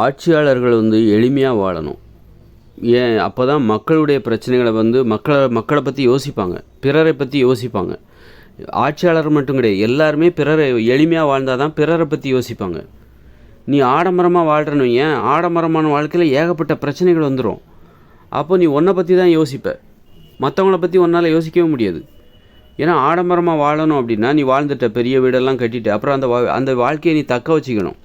ஆட்சியாளர்கள் எளிமையாக வாழணும். ஏன் அப்போ தான் மக்களுடைய பிரச்சனைகளை மக்களை பற்றி யோசிப்பாங்க, பிறரை பற்றி யோசிப்பாங்க. ஆட்சியாளர் மட்டும் கிடையாது, எல்லாருமே பிறரை எளிமையாக வாழ்ந்தால் தான் பிறரை பற்றி யோசிப்பாங்க. நீ ஆடம்பரமாக வாழ்கிறன்னு ஏன் ஆடம்பரமான வாழ்க்கையில் ஏகப்பட்ட பிரச்சனைகள் வந்துடும். அப்போ நீ உன்னை பற்றி தான் யோசிப்ப, மற்றவங்கள பற்றி உன்னால் யோசிக்கவே முடியாது. ஏன்னா ஆடம்பரமாக வாழணும் அப்படின்னா நீ வாழ்ந்துட்ட, பெரிய வீடெல்லாம் கட்டிட்டு, அப்புறம் அந்த வாழ்க்கையை நீ தக்க வச்சுக்கணும்.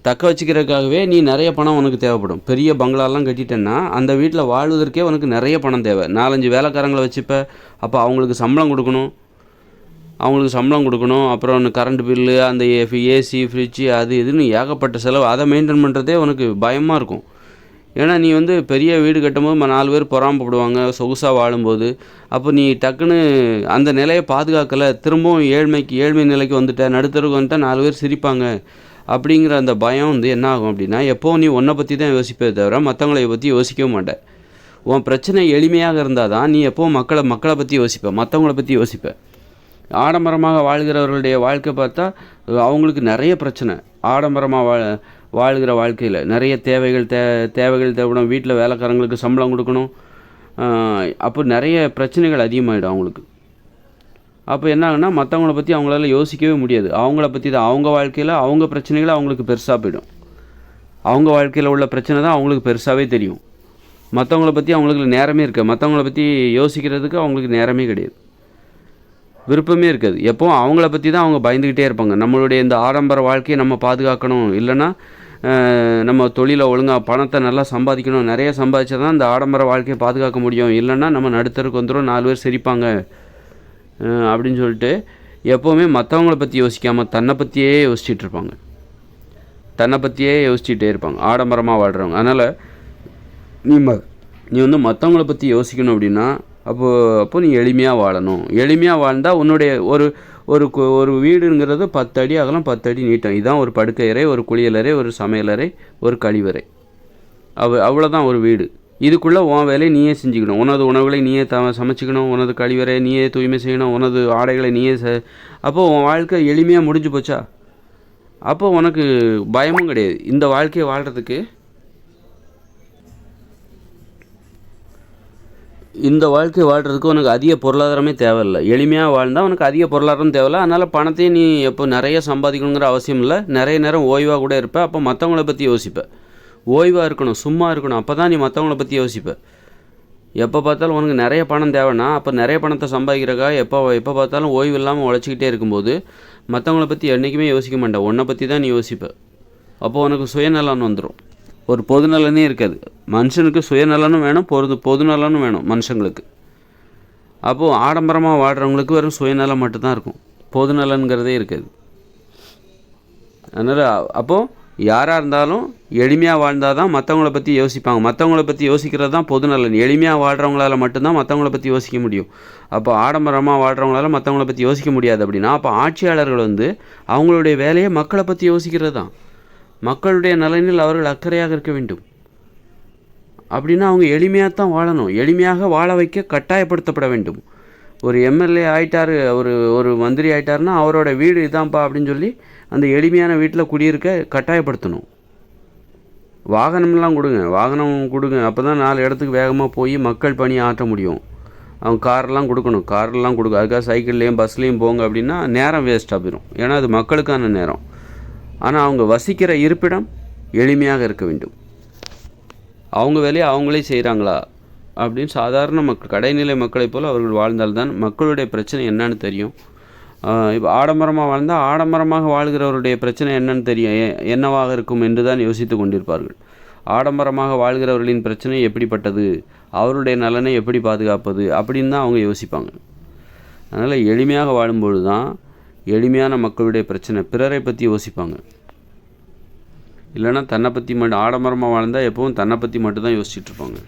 தக்க வச்சுக்கிறதுக்காகவே நீ நிறைய பணம் உனக்கு தேவைப்படும். பெரிய பங்களாலாம் கட்டிட்டேன்னா அந்த வீட்டில் வாழ்வதற்கே உனக்கு நிறைய பணம் தேவை. 4-5 வேலைக்காரங்களை வச்சுப்ப, அப்போ அவங்களுக்கு சம்பளம் கொடுக்கணும். அப்புறம் கரண்ட் பில்லு, அந்த ஏசி, ஃப்ரிட்ஜு, அது இதுன்னு ஏகப்பட்ட செலவு. அதை மெயின்டைன் பண்ணுறதே உனக்கு பயமாக இருக்கும். ஏன்னா நீ பெரிய வீடு கட்டும்போது 4 பேர் பொறாமப்படுவாங்க சொகுசாக வாழும்போது. அப்போ நீ டக்குன்னு அந்த நிலையை பாதுகாக்கலை, திரும்பவும் ஏழ்மை நிலைக்கு வந்துட்ட, நடுத்தருக்கு வந்துட்டால் 4 பேர் சிரிப்பாங்க. அப்படிங்கிற அந்த பயம் என்ன ஆகும் அப்படின்னா, எப்போவும் நீ உன்னை பற்றி தான் யோசிப்பே தவிர மற்றவங்களை பற்றி யோசிக்கவே மாட்டேன். உன் பிரச்சனை எளிமையாக இருந்தால் தான் நீ எப்போவும் மக்களை பற்றி யோசிப்ப, மற்றவங்கள பற்றி யோசிப்ப. ஆடம்பரமாக வாழ்கிறவர்களுடைய வாழ்க்கை பார்த்தா அவங்களுக்கு நிறைய பிரச்சனை. ஆடம்பரமாக வாழ்கிற வாழ்க்கையில் நிறைய தேவைகள் தேவைப்படும். வீட்டில் வேலைக்காரங்களுக்கு சம்பளம் கொடுக்கணும். அப்போ நிறைய பிரச்சனைகள் அதிகமாகிடும் அவங்களுக்கு. அப்போ என்ன ஆகுன்னா, மற்றவங்கள பற்றி அவங்களால யோசிக்கவே முடியாது. அவங்கள பற்றி தான், அவங்க வாழ்க்கையில் அவங்க பிரச்சனைகள் அவங்களுக்கு பெருசாக போயிடும். அவங்க வாழ்க்கையில் உள்ள பிரச்சனை தான் அவங்களுக்கு பெருசாகவே தெரியும். மற்றவங்கள பற்றி அவங்களுக்கு நேரமே இருக்காது. மற்றவங்கள பற்றி யோசிக்கிறதுக்கு அவங்களுக்கு நேரமே கிடையாது, விருப்பமே இருக்காது. எப்போவும் அவங்கள பற்றி தான் அவங்க பயந்துக்கிட்டே இருப்பாங்க. நம்மளுடைய இந்த ஆடம்பர வாழ்க்கையை நம்ம பாதுகாக்கணும், இல்லைன்னா நம்ம தொழிலை ஒழுங்காக பணத்தை நல்லா சம்பாதிக்கணும். நிறைய சம்பாதிச்சா தான் இந்த ஆடம்பர வாழ்க்கையை பாதுகாக்க முடியும். இல்லைன்னா நம்ம நடுத்தருக்கு வந்துடும், 4 பேர் சிரிப்பாங்க அப்படின்னு சொல்லிட்டு எப்போவுமே மற்றவங்கள பற்றி யோசிக்காமல் தன்னை பற்றியே யோசிச்சுட்டு இருப்பாங்க ஆடம்பரமாக வாழ்கிறவங்க. அதனால் நீ மற்றவங்கள பற்றி யோசிக்கணும் அப்படின்னா அப்போ நீ எளிமையாக வாழணும். எளிமையாக வாழ்ந்தால் உன்னுடைய ஒரு வீடுங்கிறது 10 அடி அகலம், 10 அடி நீட்டம். இதுதான் ஒரு படுக்கை அறை, ஒரு குளியலறை, ஒரு சமையலறை, ஒரு கழிவறை. அவ்வளோதான் ஒரு வீடு. இதுக்குள்ளே உன் வேலையை நீயே செஞ்சுக்கணும். உனது உணவுகளை நீயே சமைச்சிக்கணும், உனது கழிவறை நீயே தூய்மை செய்யணும், உனது ஆடைகளை நீயே அப்போது உன் வாழ்க்கை எளிமையாக முடிஞ்சு போச்சா? அப்போ உனக்கு பயமும் கிடையாது. இந்த வாழ்க்கையை வாழ்கிறதுக்கு உனக்கு அதிக பொருளாதாரமே தேவையில்லை. எளிமையாக வாழ்ந்தால் உனக்கு அதிக பொருளாதாரம் தேவையில்லை. அதனால் பணத்தையும் நீ எப்போ நிறைய சம்பாதிக்கணுங்கிற அவசியம் இல்லை. நிறைய நேரம் ஓய்வாக கூட இருப்ப. அப்போ மற்றவங்கள பற்றி யோசிப்பேன். ஓய்வாக இருக்கணும், சும்மா இருக்கணும். அப்போ தான் நீ மற்றவங்கள பற்றி யோசிப்பேன். எப்போ பார்த்தாலும் உனக்கு நிறைய பணம் தேவைன்னா அப்போ நிறைய பணத்தை சம்பாதிக்கிறக்காக எப்போ பார்த்தாலும் ஓய்வு இல்லாமல் உழைச்சிக்கிட்டே இருக்கும்போது மற்றவங்கள பற்றி என்றைக்குமே யோசிக்க மாட்டேன். உன்னை பற்றி தான் நீ யோசிப்பேன். அப்போது உனக்கு சுயநலன் வந்துடும். ஒரு பொதுநலனே இருக்காது. மனுஷனுக்கு சுயநலனும் வேணும், பொதுநலனும் வேணும் மனுஷங்களுக்கு. அப்போது ஆடம்பரமாக வாழ்கிறவங்களுக்கு வெறும் சுயநலம் மட்டும்தான் இருக்கும், பொதுநலன்கிறதே இருக்காது. அதனால் அப்போது யாராக இருந்தாலும் எளிமையாக வாழ்ந்தால் தான் மற்றவங்கள பற்றி யோசிப்பாங்க. மற்றவங்கள பற்றி யோசிக்கிறது தான் பொதுநலன். எளிமையாக வாழ்கிறவங்களால மட்டும்தான் மற்றவங்கள பற்றி யோசிக்க முடியும். அப்போ ஆடம்பரமாக வாழ்கிறவங்களால மற்றவங்கள பற்றி யோசிக்க முடியாது அப்படின்னா அப்போ ஆட்சியாளர்கள் அவங்களுடைய வேலையை மக்களை பற்றி யோசிக்கிறது தான். மக்களுடைய நலனில் அவர்கள் அக்கறையாக இருக்க வேண்டும். அப்படின்னா அவங்க எளிமையாக தான் வாழணும். எளிமையாக வாழ வைக்க கட்டாயப்படுத்தப்பட வேண்டும். ஒரு எம்எல்ஏ ஆகிட்டார், ஒரு மந்திரி ஆகிட்டாருன்னா அவரோட வீடு இதான்ப்பா அப்படின்னு சொல்லி அந்த எளிமையான வீட்டில் குடியிருக்க கட்டாயப்படுத்தணும். வாகனம் கொடுங்க. அப்போ தான் 4 இடத்துக்கு வேகமாக போய் மக்கள் பணி ஆற்ற முடியும். அவங்க காரெலாம் கொடுக்கணும். அதுக்காக சைக்கிள்லேயும் பஸ்லேயும் போங்க அப்படின்னா நேரம் வேஸ்ட்டாக போயிடும். ஏன்னா அது மக்களுக்கான நேரம். ஆனால் அவங்க வசிக்கிற இருப்பிடம் எளிமையாக இருக்க வேண்டும். அவங்க வேலையை அவங்களே செய்கிறாங்களா அப்படின்னு சாதாரண கடைநிலை மக்களைப் போல் அவர்கள் வாழ்ந்தால்தான் மக்களுடைய பிரச்சனை என்னன்னு தெரியும். இப்போ ஆடம்பரமாக வாழ்ந்தால் ஆடம்பரமாக வாழ்கிறவருடைய பிரச்சனை என்னன்னு தெரியும், என்னவாக இருக்கும் என்று தான் யோசித்து கொண்டிருப்பார்கள். ஆடம்பரமாக வாழ்கிறவர்களின் பிரச்சனை எப்படிப்பட்டது, அவருடைய நலனை எப்படி பாதுகாப்பது அப்படின்னு தான் அவங்க யோசிப்பாங்க. அதனால் எளிமையாக வாழும்பொழுது தான் எளிமையான மக்களுடைய பிரச்சனை, பிறரை பற்றி யோசிப்பாங்க. இல்லைன்னா தன்னை பற்றி ஆடம்பரமாக வாழ்ந்தால் எப்பவும் தன்னை பற்றி மட்டும்தான் யோசிச்சுட்ருப்பாங்க.